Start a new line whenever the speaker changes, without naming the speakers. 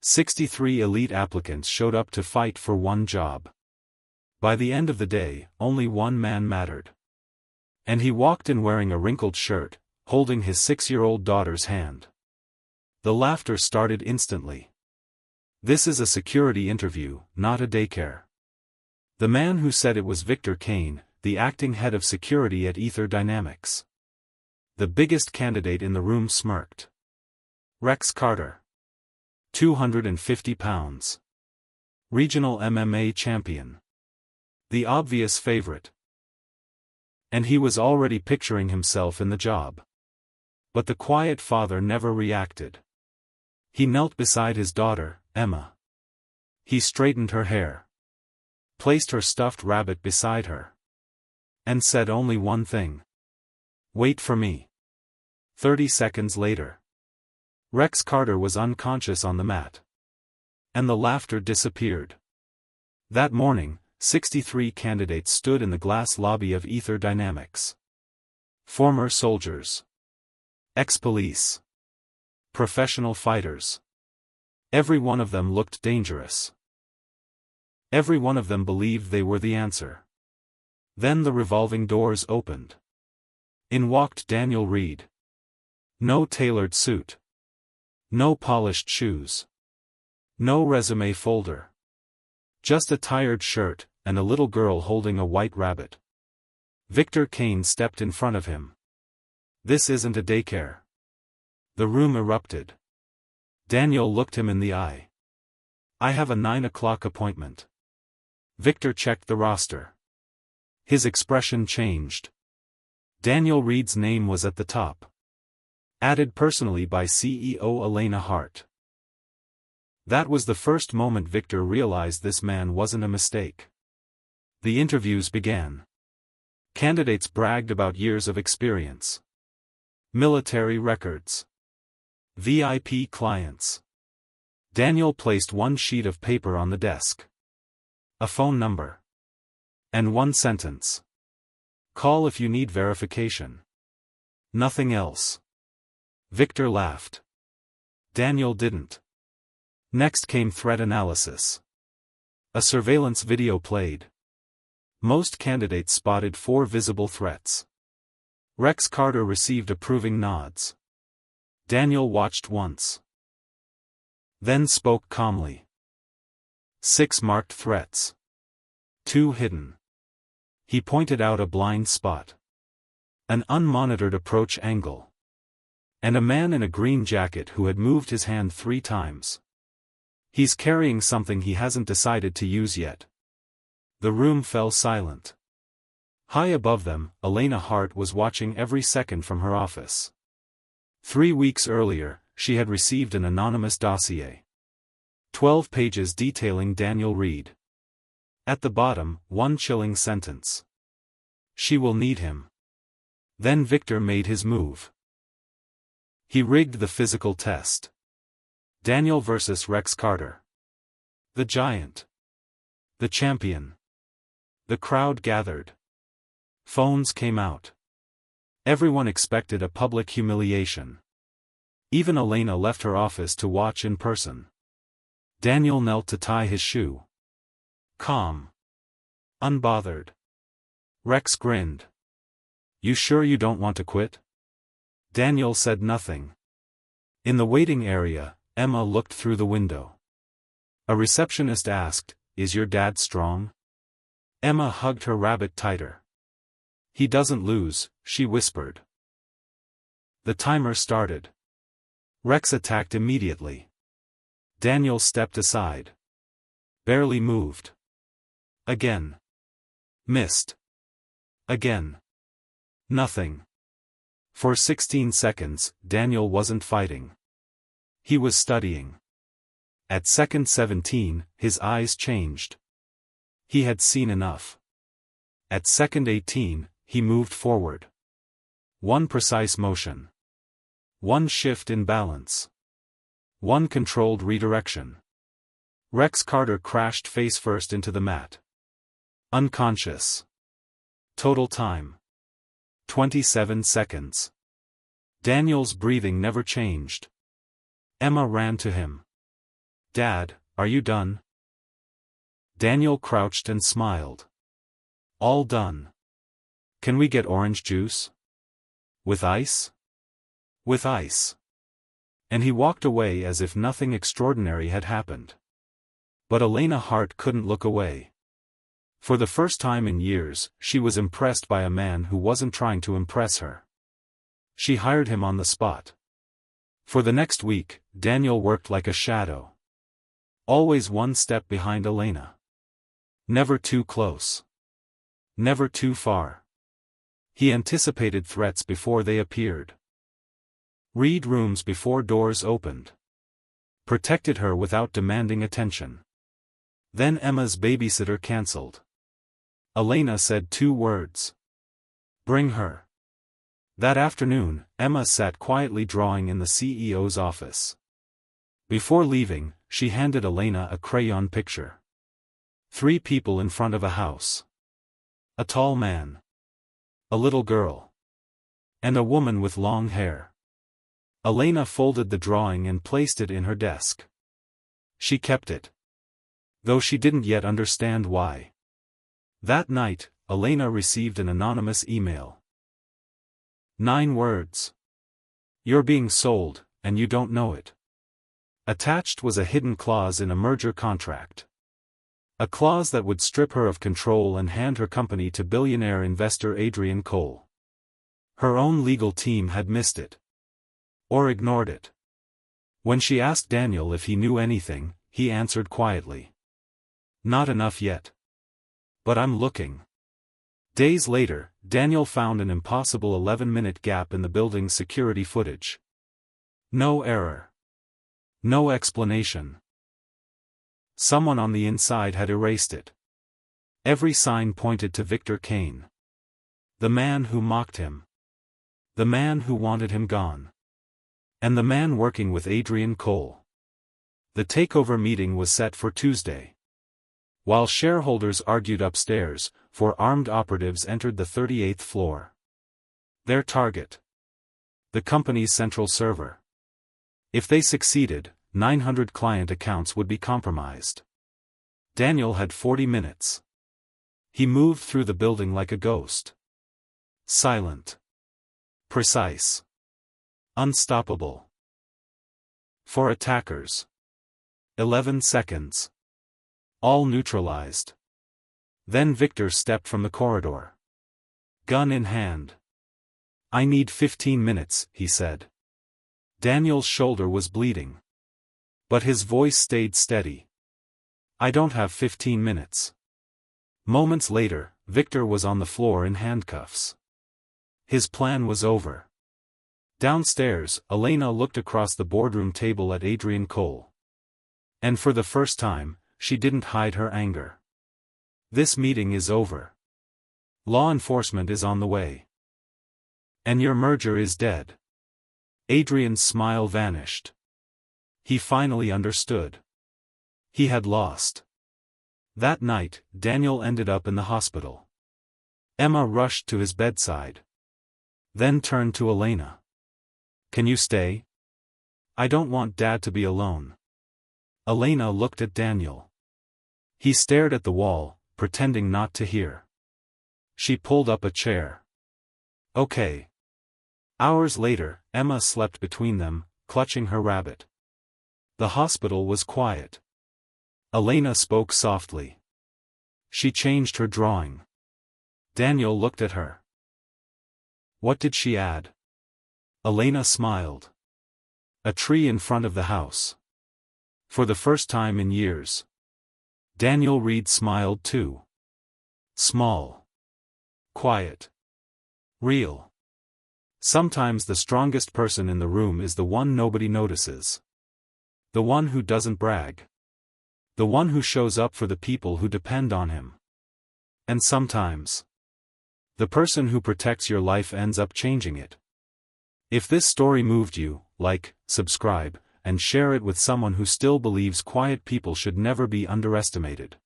63 elite applicants showed up to fight for one job. By the end of the day, only one man mattered. And he walked in wearing a wrinkled shirt, holding his 6-year-old daughter's hand. The laughter started instantly. This is a security interview, not a daycare. The man who said it was Victor Kane, the acting head of security at Ether Dynamics. The biggest candidate in the room smirked. Rex Carter. 250 pounds. Regional MMA champion. The obvious favorite. And he was already picturing himself in the job. But the quiet father never reacted. He knelt beside his daughter, Emma. He straightened her hair. Placed her stuffed rabbit beside her. And said only one thing. Wait for me. 30 seconds later. Rex Carter was unconscious on the mat. And the laughter disappeared. That morning, 63 candidates stood in the glass lobby of Ether Dynamics. Former soldiers. Ex-police. Professional fighters. Every one of them looked dangerous. Every one of them believed they were the answer. Then the revolving doors opened. In walked Daniel Reed. No tailored suit. No polished shoes. No resume folder. Just a tired shirt, and a little girl holding a white rabbit. Victor Kane stepped in front of him. This isn't a daycare. The room erupted. Daniel looked him in the eye. I have a 9 o'clock appointment. Victor checked the roster. His expression changed. Daniel Reed's name was at the top. Added personally by CEO Elena Hart. That was the first moment Victor realized this man wasn't a mistake. The interviews began. Candidates bragged about years of experience. Military records. VIP clients. Daniel placed one sheet of paper on the desk. A phone number. And one sentence. Call if you need verification. Nothing else. Victor laughed. Daniel didn't. Next came threat analysis. A surveillance video played. Most candidates spotted 4 visible threats. Rex Carter received approving nods. Daniel watched once. Then spoke calmly. 6 marked threats. 2 hidden. He pointed out a blind spot. An unmonitored approach angle. And a man in a green jacket who had moved his hand 3 times. He's carrying something he hasn't decided to use yet. The room fell silent. High above them, Elena Hart was watching every second from her office. 3 weeks earlier, she had received an anonymous dossier. 12 pages detailing Daniel Reed. At the bottom, one chilling sentence. She will need him. Then Victor made his move. He rigged the physical test. Daniel versus Rex Carter. The giant. The champion. The crowd gathered. Phones came out. Everyone expected a public humiliation. Even Elena left her office to watch in person. Daniel knelt to tie his shoe. Calm. Unbothered. Rex grinned. You sure you don't want to quit? Daniel said nothing. In the waiting area, Emma looked through the window. A receptionist asked, "Is your dad strong?" Emma hugged her rabbit tighter. "He doesn't lose," she whispered. The timer started. Rex attacked immediately. Daniel stepped aside. Barely moved. Again. Missed. Again. Nothing. For 16 seconds, Daniel wasn't fighting. He was studying. At second 17, his eyes changed. He had seen enough. At second 18, he moved forward. One precise motion. One shift in balance. One controlled redirection. Rex Carter crashed face first into the mat. Unconscious. Total time. 27 seconds. Daniel's breathing never changed. Emma ran to him. Dad, are you done? Daniel crouched and smiled. All done. Can we get orange juice? With ice? With ice. And he walked away as if nothing extraordinary had happened. But Elena Hart couldn't look away. For the first time in years, she was impressed by a man who wasn't trying to impress her. She hired him on the spot. For the next week, Daniel worked like a shadow. Always one step behind Elena. Never too close. Never too far. He anticipated threats before they appeared. Read rooms before doors opened. Protected her without demanding attention. Then Emma's babysitter cancelled. Elena said 2 words. Bring her. That afternoon, Emma sat quietly drawing in the CEO's office. Before leaving, she handed Elena a crayon picture. 3 people in front of a house. A tall man. A little girl. And a woman with long hair. Elena folded the drawing and placed it in her desk. She kept it. Though she didn't yet understand why. That night, Elena received an anonymous email. 9 words. You're being sold, and you don't know it. Attached was a hidden clause in a merger contract. A clause that would strip her of control and hand her company to billionaire investor Adrian Cole. Her own legal team had missed it. Or ignored it. When she asked Daniel if he knew anything, he answered quietly. Not enough yet. But I'm looking. Days later, Daniel found an impossible 11-minute gap in the building's security footage. No error. No explanation. Someone on the inside had erased it. Every sign pointed to Victor Kane. The man who mocked him. The man who wanted him gone. And the man working with Adrian Cole. The takeover meeting was set for Tuesday. While shareholders argued upstairs, 4 armed operatives entered the 38th floor. Their target. The company's central server. If they succeeded, 900 client accounts would be compromised. Daniel had 40 minutes. He moved through the building like a ghost. Silent. Precise. Unstoppable. For attackers. 11 seconds. All neutralized. Then Victor stepped from the corridor. Gun in hand. I need 15 minutes, he said. Daniel's shoulder was bleeding. But his voice stayed steady. I don't have 15 minutes. Moments later, Victor was on the floor in handcuffs. His plan was over. Downstairs, Elena looked across the boardroom table at Adrian Cole. And for the first time, she didn't hide her anger. This meeting is over. Law enforcement is on the way. And your merger is dead. Adrian's smile vanished. He finally understood. He had lost. That night, Daniel ended up in the hospital. Emma rushed to his bedside. Then turned to Elena. Can you stay? I don't want Dad to be alone. Elena looked at Daniel. He stared at the wall, pretending not to hear. She pulled up a chair. Okay. Hours later, Emma slept between them, clutching her rabbit. The hospital was quiet. Elena spoke softly. She changed her drawing. Daniel looked at her. What did she add? Elena smiled. A tree in front of the house. For the first time in years. Daniel Reed smiled too. Small. Quiet. Real. Sometimes the strongest person in the room is the one nobody notices. The one who doesn't brag. The one who shows up for the people who depend on him. And sometimes, the person who protects your life ends up changing it. If this story moved you, like, subscribe, and share it with someone who still believes quiet people should never be underestimated.